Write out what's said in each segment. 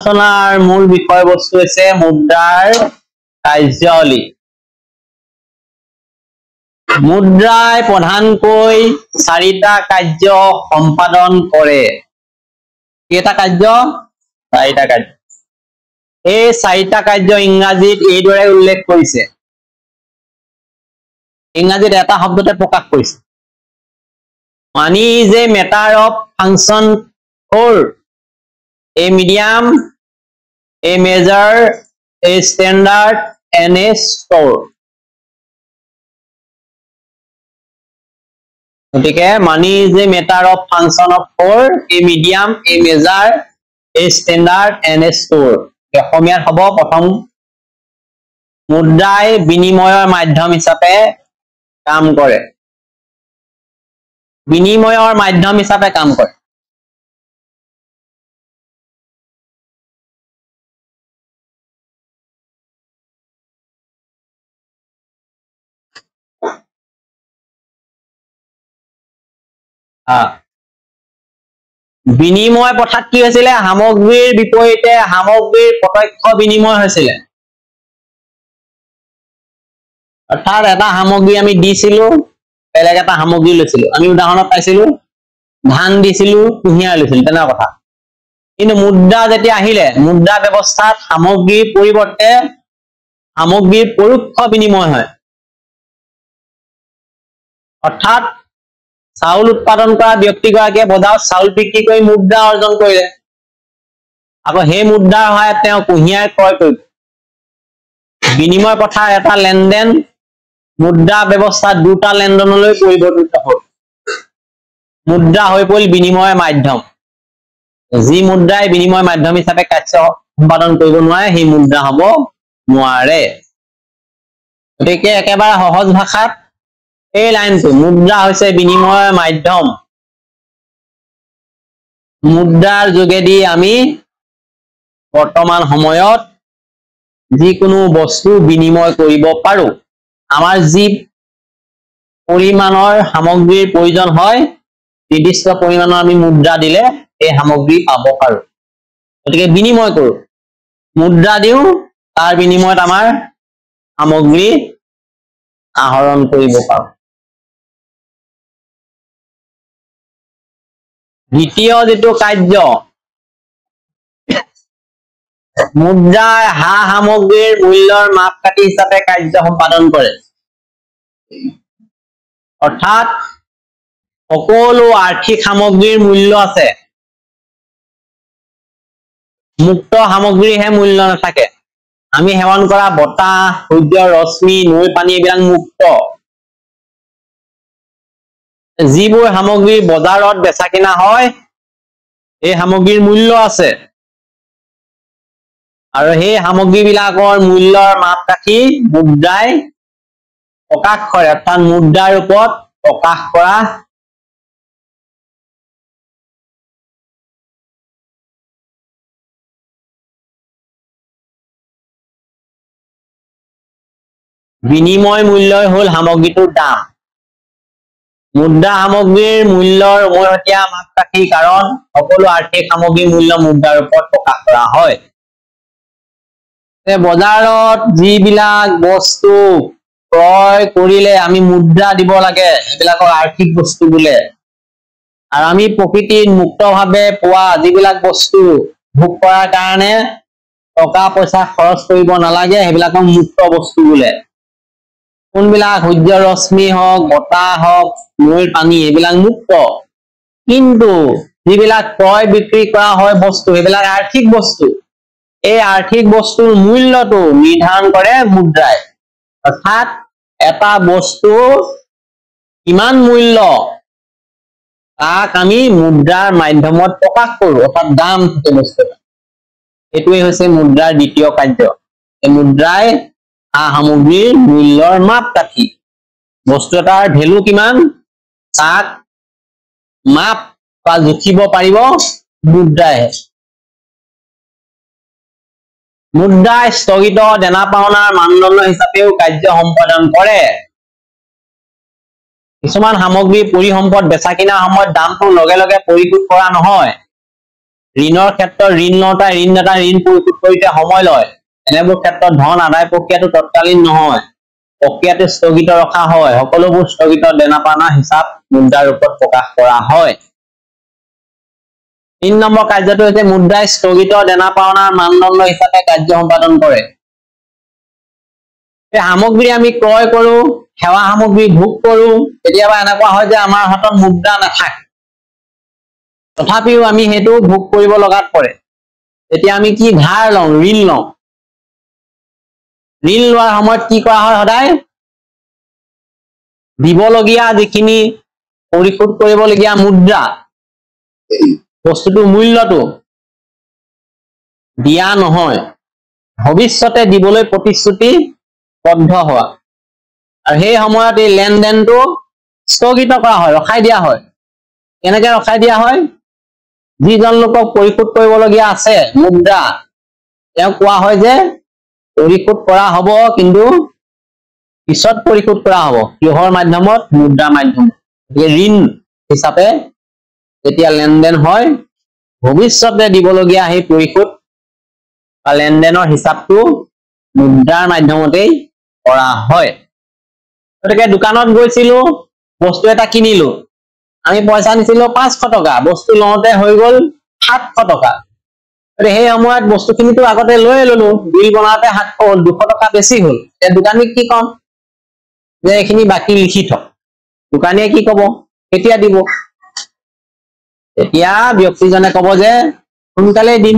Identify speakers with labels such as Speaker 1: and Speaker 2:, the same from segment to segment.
Speaker 1: আলোচনাৰ মূল বিষয়বস্তু হৈছে মুদ্ৰাৰ কাৰ্যাৱলী। মুদ্ৰাই প্ৰধানকৈ 4টা কাৰ্য সম্পাদন কৰে। কেইটা কাৰ্য? 4টা কাৰ্য। এই 4টা কাৰ্য ইংৰাজীত এইদৰে উল্লেখ কৰিছে। ইংৰাজীত এটা শব্দতে প্ৰকাশ কৰিছে। Money is a matter of function for a medium, a measure, a standard, and a store. Okay, money is a matter of function of for a medium, a measure, a standard, and a store. অসমীয়াত হ'ব প্ৰথম মুদ্ৰাই বিনিময়ৰ মাধ্যম হিচাপে কাম কৰে। বিনিময়ৰ মাধ্যম হিচাপে কাম কৰে। বিনিময় প্ৰথাত কি হৈছিলে? সামগ্ৰীৰ বিপৰীতে সামগ্ৰীৰ প্ৰত্যক্ষ বিনিময় হৈছিলে। অৰ্থাৎ এটা সামগ্ৰী আমি দিছিলো, বেলেগ এটা সামগ্ৰী লৈছিলো। আমি উদাহৰণত পাইছিলো ধান দিছিলো, কুঁহিয়াৰ লৈছিলো, তেনেকুৱা কথা। কিন্তু মুদ্ৰা যেতিয়া আহিলে, মুদ্ৰা ব্যৱস্থাত সামগ্ৰীৰ পৰিৱৰ্তে সামগ্ৰীৰ পৰোক্ষ বিনিময় হয়। অৰ্থাৎ চাউল উৎপাদন কৰা ব্যক্তিগৰাকীয়ে বজাৰত চাউল বিক্ৰী কৰি মুদ্ৰা অৰ্জন কৰিলে। আকৌ সেই মুদ্ৰাৰ সহায়ত তেওঁ কুঁহিয়াৰ ক্ৰয় কৰিব। বিনিময় প্ৰথাৰ এটা লেনদেন মুদ্ৰা ব্যৱস্থাত 2টা লেনদেনলৈ পৰিৱৰ্তিত হ'ল। মুদ্ৰা হৈ পৰিল বিনিময় মাধ্যম। যি মুদ্ৰাই বিনিময় মাধ্যম হিচাপে কাৰ্য সম্পাদন কৰিব নোৱাৰে, সেই মুদ্ৰা হ'ব নোৱাৰে। গতিকে একেবাৰে সহজ ভাষাত এই লাইনটো, মুদ্ৰা হৈছে বিনিময় মাধ্যম। মুদ্ৰাৰ যোগেদি আমি বৰ্তমান সময়ত যিকোনো বস্তু বিনিময় কৰিব পাৰো। আমাৰ যি পৰিমাণৰ সামগ্ৰীৰ প্ৰয়োজন হয়, নিৰ্দিষ্ট পৰিমাণৰ আমি মুদ্ৰা দিলে এই সামগ্ৰী পাব পাৰো। গতিকে বিনিময় কৰো, মুদ্ৰা দিওঁ, তাৰ বিনিময়ত আমাৰ সামগ্ৰী আহৰণ কৰিব পাৰো। দ্বিতীয় যিটো কাৰ্য, মুদ্ৰাই সামগ্ৰীৰ মূল্যৰ মাপকাঠি হিচাপে কাৰ্য সম্পাদন কৰে। অৰ্থাৎ সকলো আৰ্থিক সামগ্ৰীৰ মূল্য আছে, মুক্ত সামগ্ৰীহে মূল্য নাথাকে। আমি সেৱন কৰা বতাহ, সূৰ্যৰ ৰশ্মি, নৈ পানী এইবিলাক মুক্ত। যিবোৰ সামগ্ৰী বজাৰত বেচা কিনা হয়, এই সামগ্ৰীৰ মূল্য আছে। আৰু সেই সামগ্ৰীবিলাকৰ মূল্যৰ মাপকাঠি মুদ্ৰাই প্ৰকাশ কৰে। অৰ্থাৎ মুদ্ৰাৰ ৰূপত প্ৰকাশ কৰা বিনিময় মূল্যই হ'ল সামগ্ৰীটোৰ দাম। মুদ্ৰা সামগ্ৰীৰ মূল্যৰ উমৈহতীয়া মাপকাঠি, কাৰণ সকলো আৰ্থিক সামগ্ৰীৰ মূল্য মুদ্ৰাৰ ৰূপত প্ৰকাশ কৰা হয়। বজাৰত যিবিলাক বস্তু ক্ৰয় কৰিলে আমি মুদ্ৰা দিব লাগে, সেইবিলাকক আৰ্থিক বস্তু বোলে। আৰু আমি প্ৰকৃতিত মুক্তভাৱে পোৱা যিবিলাক বস্তু ভোগ কৰাৰ কাৰণে টকা পইচা খৰচ কৰিব নালাগে, সেইবিলাকক মুক্ত বস্তু বোলে। কোনবিলাক? সূৰ্যৰ ৰশ্মি হওক, বতাহ হওক, নৈৰ পানী, এইবিলাক মুক্ত। কিন্তু যিবিলাক ক্ৰয় বিক্ৰী কৰা হয় বস্তু, সেইবিলাক আৰ্থিক বস্তু। এই আৰ্থিক বস্তুৰ মূল্যটো নিৰ্ধাৰণ কৰে মুদ্ৰাই। অৰ্থাৎ এটা বস্তু কিমান মূল্য, তাক আমি মুদ্ৰাৰ মাধ্যমত প্ৰকাশ কৰো। অৰ্থাৎ দাম থাকে বস্তু। এইটোৱে হৈছে মুদ্ৰাৰ দ্বিতীয় কাৰ্য। এই মুদ্ৰাই সামগ্ৰীৰ মূল্যৰ মাপকাঠি। বস্তু এটাৰ ভেলু কিমান, তাক মাপ বা জুখিব পাৰিব মুদ্ৰাই। মুদ্ৰাই স্থগিত দেনা পাওনাৰ মানদণ্ড হিচাপেও কাৰ্য সম্পাদন কৰে। কিছুমান সামগ্ৰী পৰিসম্পদ বেচা কিনাৰ সময়ত দামটো লগে লগে পৰিশোধ কৰা নহয়। ঋণৰ ক্ষেত্ৰত ঋণদাতা ঋণ পৰিশোধ কৰোঁতে সময় লয় এনেবোৰ ক্ষেত্ৰত ধন আদায় প্ৰক্ৰিয়াটো তৎকালীন নহয় প্ৰক্ৰিয়াটো স্থগিত ৰখা হয় সকলোবোৰ স্থগিত দেনা পাওনা হিচাপ মুদ্ৰাৰ ৰূপত প্ৰকাশ কৰা হয় 3 নম্বৰ কাৰ্যটো হৈছে মুদ্ৰাই স্থগিত দেনা পাওনাৰ মানদণ্ড হিচাপে কাৰ্য সম্পাদন কৰে এই সামগ্ৰী আমি ক্ৰয় কৰো সেৱা সামগ্ৰী ভোগ কৰো কেতিয়াবা এনেকুৱা হয় যে আমাৰ হাতত মুদ্ৰা নাথাকে তথাপিও আমি হেতু ভোগ কৰিব লগাত পৰে এতিয়া আমি কি ধাৰ লওঁ ঋণ লওঁ ঋণ লোৱাৰ সময়ত কি কৰা হয় সদায় দিবলগীয়া যিখিনি পৰিশোধ কৰিবলগীয়া মুদ্ৰা বস্তুটো মূল্যটো দিয়া নহয় ভৱিষ্যতে দিবলৈ প্ৰতিশ্ৰুতি বদ্ধ হোৱা আৰু সেই সময়ত এই লেনদেনটো স্থগিত কৰা হয় ৰখাই দিয়া হয় কেনেকৈ ৰখাই দিয়া হয় যিজন লোকক পৰিশোধ কৰিবলগীয়া আছে মুদ্ৰা তেওঁ কোৱা হয় যে পৰিশোধ কৰা হ'ব কিন্তু পিছত পৰিশোধ কৰা হ'ব কিহৰ মাধ্যমত মুদ্ৰা মাধ্যমত ঋণ হিচাপে যেতিয়া লেনদেন হয় ভৱিষ্যতে দিবলগীয়া সেই পৰিশোধ বা লেনদেনৰ হিচাপটো মুদ্ৰাৰ মাধ্যমতেই কৰা হয় গতিকে দোকানত গৈছিলো বস্তু এটা কিনিলো আমি পইচা নিছিলো 500 টকা বস্তু লওঁতে হৈ গ'ল 700 টকা সেই সময়ত বস্তুখিনিটো আগতে লৈ ললো বিল বনাওঁতে 200 টকা বেছি হ'ল এতিয়া দোকানীক কি কম যে এইখিনি বাকি লিখি থক দোকানীয়ে কি কব কেতিয়া দিব এতিয়া ব্যক্তিজনে কব যে সোনকালে দিম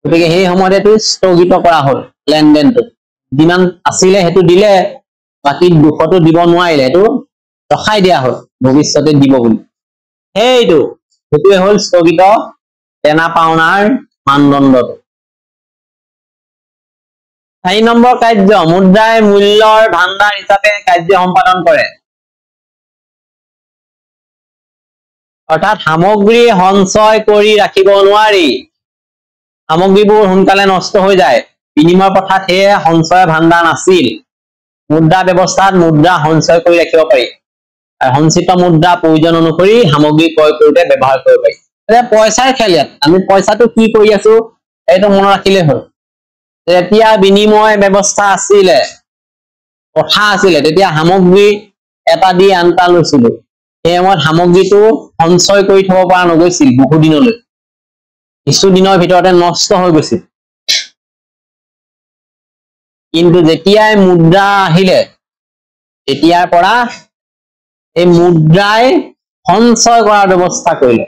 Speaker 1: গতিকে সেই সময়তে স্থগিত কৰা হ'ল লেনদেনটো যিমান আছিলে হেতু দিলে বাকি 200 টো দিব নোৱাৰিলে হেতু ৰখাই দিয়া হ'ল ভৱিষ্যতে দিব বুলি হেতুৱে হ'ল স্থগিত দেনা পাওনাৰ মানদণ্ডটো 4 নম্বৰ কাৰ্য মুদ্ৰাই মূল্যৰ ভাণ্ডাৰ হিচাপে কাৰ্য সম্পাদন কৰে অৰ্থাৎ সামগ্ৰী সঞ্চয় কৰি ৰাখিব নোৱাৰি সামগ্ৰীবোৰ সোনকালে নষ্ট হৈ যায় বিনিময় প্ৰথাত হে সঞ্চয় ভাণ্ডাৰ নাছিল মুদ্ৰা ব্যৱস্থাত মুদ্ৰা সঞ্চয় কৰি ৰাখিব পাৰি আৰু সঞ্চিত মুদ্ৰা প্ৰয়োজন অনুসৰি সামগ্ৰী ক্ৰয় কৰোঁতে ব্যৱহাৰ কৰিব পাৰি এতিয়া পইচাৰ খেল ইয়াত আমি পইচাটো কি কৰি আছো এইটো মনত ৰাখিলে হ'ল যেতিয়া বিনিময় ব্যৱস্থা আছিলে কথা আছিলে তেতিয়া সামগ্ৰী এটা দি আনটা লৈছিলো সেই সময়ত সামগ্ৰীটো সঞ্চয় কৰি থব পৰা নগৈছিল বহু দিনলৈ কিছু দিনৰ ভিতৰতে নষ্ট হৈ গৈছিল কিন্তু যেতিয়াই মুদ্ৰা আহিলে তেতিয়াৰ পৰা এই মুদ্ৰাই সঞ্চয় কৰাৰ ব্যৱস্থা কৰিলে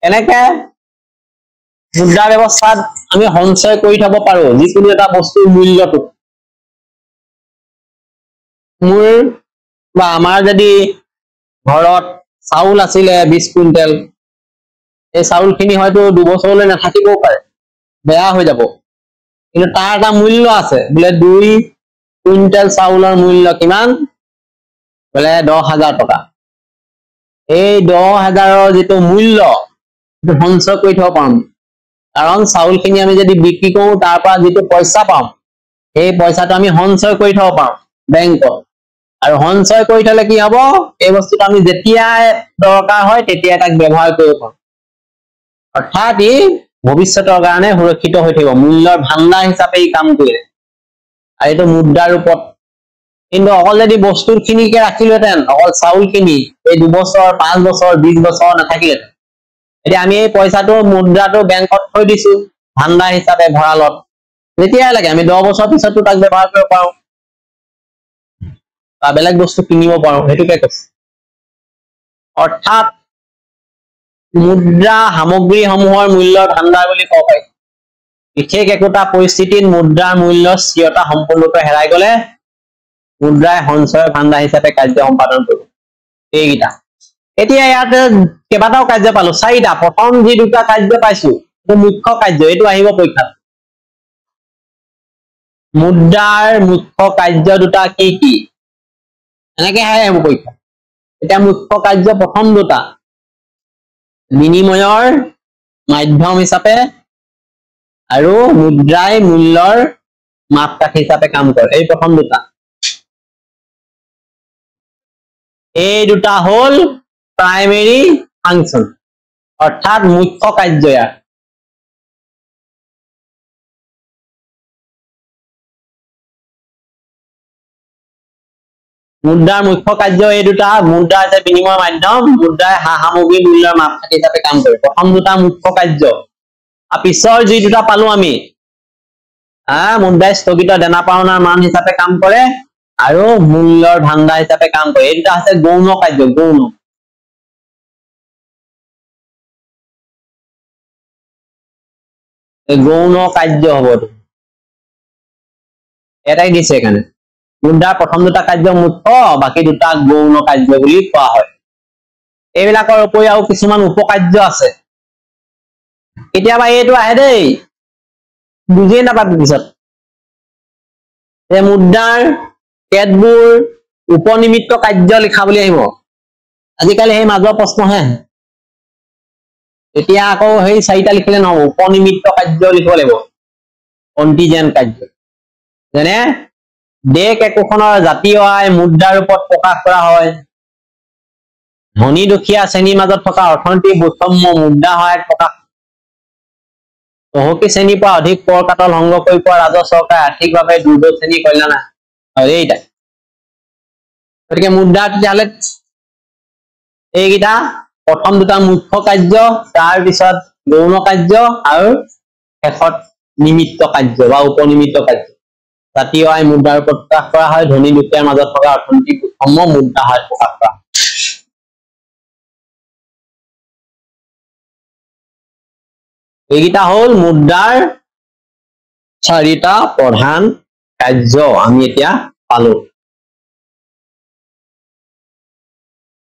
Speaker 1: এনেকে মুদ্ৰা ব্যৱস্থাত আমি সঞ্চয় কৰি থব পাৰো যিকোনো এটা বস্তুৰ মূল্যটো মোৰ বা আমাৰ যদি ঘৰত চাউল আছিলে 20 কুইণ্টেল এই চাউলখিনি হয়তো 2 বছৰলৈ নাথাকিবও পাৰে বেয়া হৈ যাব কিন্তু তাৰ এটা মূল্য আছে বোলে 2 কুইণ্টেল চাউলৰ মূল্য কিমান বোলে 10,000 টকা এই 10,000ৰ যিটো মূল্য সেইটো সঞ্চয় কৰি থব পাম কাৰণ চাউলখিনি আমি যদি বিক্ৰী কৰোঁ তাৰ পৰা যিটো পইচা পাম সেই পইচাটো আমি সঞ্চয় কৰি থব পাম বেংকত আৰু সঞ্চয় কৰি থলে কি হ'ব এই বস্তুটো আমি যেতিয়া দৰকাৰ হয় তেতিয়া তাক ব্যৱহাৰ কৰিব পাম অৰ্থাৎ ই ভৱিষ্যতৰ কাৰণে সুৰক্ষিত হৈ থাকিব মূল্যৰ ভাণ্ডাৰ হিচাপে ই কাম কৰে আৰু এইটো মুদ্ৰাৰ ৰূপত কিন্তু অকল যদি বস্তুখিনিকে ৰাখিলোহেঁতেন অকল চাউলখিনি এই 2 বছৰ 5 বছৰ 20 বছৰ নাথাকিলে এতিয়া আমি এই পইচাটো মুদ্ৰাটো বেংকত থৈ দিছো ভাণ্ডাৰ হিচাপে ভঁৰালত যেতিয়াই লাগে আমি 10 বছৰ পিছতো তাক ব্যৱহাৰ কৰিব পাৰো বা বেলেগ বস্তু কিনিব পাৰো হেতুকে কৈছে অৰ্থাৎ মুদ্ৰা সামগ্ৰীসমূহৰ মূল্যৰ ভাণ্ডাৰ বুলি ক'ব পাৰি বিশেষ একোটা পৰিস্থিতিত মুদ্ৰাৰ মূল্য স্থিৰতা সম্পূৰ্ণৰূপে হেৰাই গ'লে মুদ্ৰাই সঞ্চয় ভাণ্ডাৰ হিচাপে কাৰ্য সম্পাদন কৰিব এইকেইটা এতিয়া ইয়াত কেইবাটাও কাৰ্য পালো 4টা প্ৰথম যি দুটা কাৰ্য পাইছো এইটো মুখ্য কাৰ্য এইটো আহিব পৰীক্ষাত মুদ্ৰাৰ মুখ্য কাৰ্য দুটা কি কি এনেকে আহিব পৰীক্ষা এতিয়া মুখ্য কাৰ্য প্ৰথম দুটা বিনিময়ৰ মাধ্যম হিচাপে আৰু মুদ্ৰাই মূল্যৰ মাপকাঠি হিচাপে কাম কৰে এই প্ৰথম দুটা এই দুটা হল প্ৰাইমেৰী ফাংচন অৰ্থাৎ মুখ্য কাৰ্য ইয়াৰ মুদ্ৰাৰ মুখ্য কাৰ্য এই দুটা মুদ্ৰা আছে বিনিময় মাধ্যম মুদ্ৰাই সামগ্ৰী মূল্যৰ মাপকাঠি হিচাপে কাম কৰে প্ৰথম দুটা মুখ্য কাৰ্য আৰু পিছৰ যি দুটা পালো আমি মুদ্ৰাই স্থগিত দেনা পাওনাৰ মান হিচাপে কাম কৰে আৰু মূল্যৰ ভাণ্ডাৰ হিচাপে কাম কৰে এই দুটা আছে গৌণ কাৰ্য গৌণ কাৰ্য হ'ব এটাই দিছে এখানে মুদ্ৰাৰ প্ৰথম দুটা কাৰ্য মুখ্য বাকি দুটা গৌণ কাৰ্য বুলি কোৱা হয় এইবিলাকৰ উপৰি আৰু কিছুমান উপকাৰ্য আছে কেতিয়াবা এইটো আহে দেই বুজিয়ে নাপাবি পিছত এই মুদ্ৰাৰ কেতবোৰ উপনিমিত্ত কাৰ্য লিখা বুলি আহিব আজিকালি সেই মাজৰ প্ৰশ্নহে এতিয়া আকৌ সেই চাৰিটা লিখিলে নহব উপনিমিত্ত কাৰ্য লিখিব লাগিব কন্টিজেন্ট কাৰ্য যেনে দেশ একোখনৰ জাতীয় আয় মুদ্ৰাৰ ৰূপত প্ৰকাশ কৰা হয় ধনী দুখীয়া শ্ৰেণীৰ মাজত থকা অৰ্থনৈতিক বৈষম্য মুদ্ৰা সহায়ত প্ৰকাশ চহকী শ্ৰেণীৰ পৰা অধিক কৰ কাটল সংগ্ৰহ কৰি পোৱা ৰাজহ চৰকাৰে আৰ্থিকভাৱে দুৰ্বল শ্ৰেণীৰ কল্যাণ এইটা গতিকে মুদ্ৰা তেতিয়াহ'লে এইকেইটা প্ৰথম দুটা মুখ্য কাৰ্য তাৰ পিছত গৌণ কাৰ্য আৰু শেষত নিমিত্ত কাৰ্য বা উপনিমিত্ত কাৰ্য জাতীয় আয় মুদ্ৰাৰ ওপৰত প্ৰকাশ কৰা হয় ধনী দুখীয়াৰ মাজত থকা অৰ্থনৈতিক বৈষম্য মুদ্ৰা সহায়ত প্ৰকাশ কৰা এইকেইটা হল মুদ্ৰাৰ চাৰিটা প্ৰধান কাৰ্য আমি এতিয়া পালো